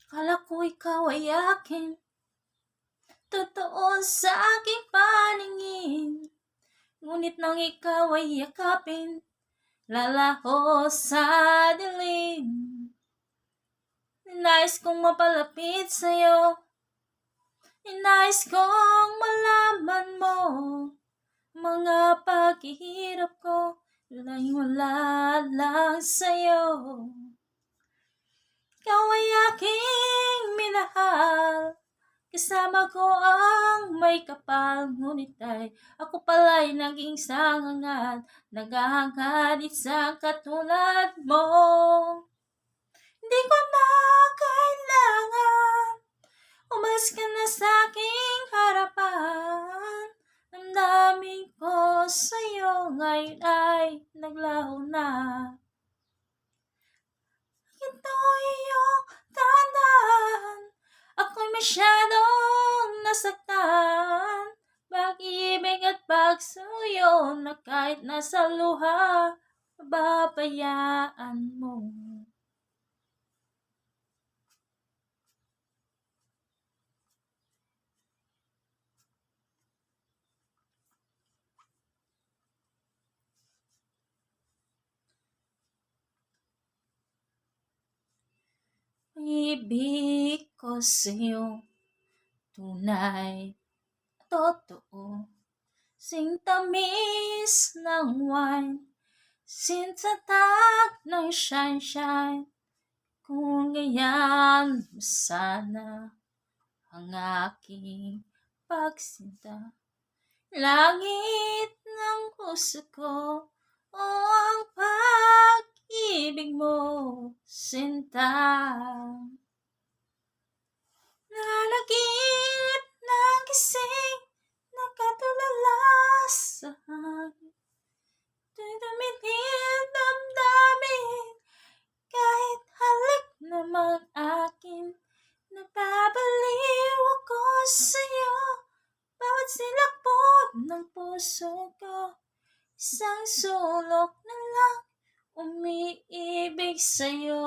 Kala ko ikaw ay akin, totoo sa aking paningin. Ngunit nang ikaw ay yakapin, lalaho sa dilim. Nais kong mapalapit sa'yo, nais kong malaman mo mga paghihirap ko, wala lang sa'yo. Ikaw ay aking minahal, kasama ko ang may kapal. Ngunit ay ako pala'y naging sangangad, naghahangad isang katulad mo. Hindi ko na kailangan, umalis ka na sa aking harapan. Damdamin ko sa'yo ngayon ay naglaho na. Ito iyong tandaan, ako'y masyadong nasaktan. Pag-ibig at pagsuyo na kahit nasa luha, babayaan mo. Ibig ko sa'yo, tunay, totoo. Sing tamis ng wine, sintatag ng shine. Kung ganyan mo sana ang aking pagsinta. Langit ng puso ko, o ang pag-ibig mo, sinta. Nanaginip ng gising, nakatulala sa hangin. Ito'y dumitil damdamin, kahit halik namang akin. Napapaliw ako sa'yo, bawat silakbot ng puso ko. Isang sulok na lang, umiibig sa'yo.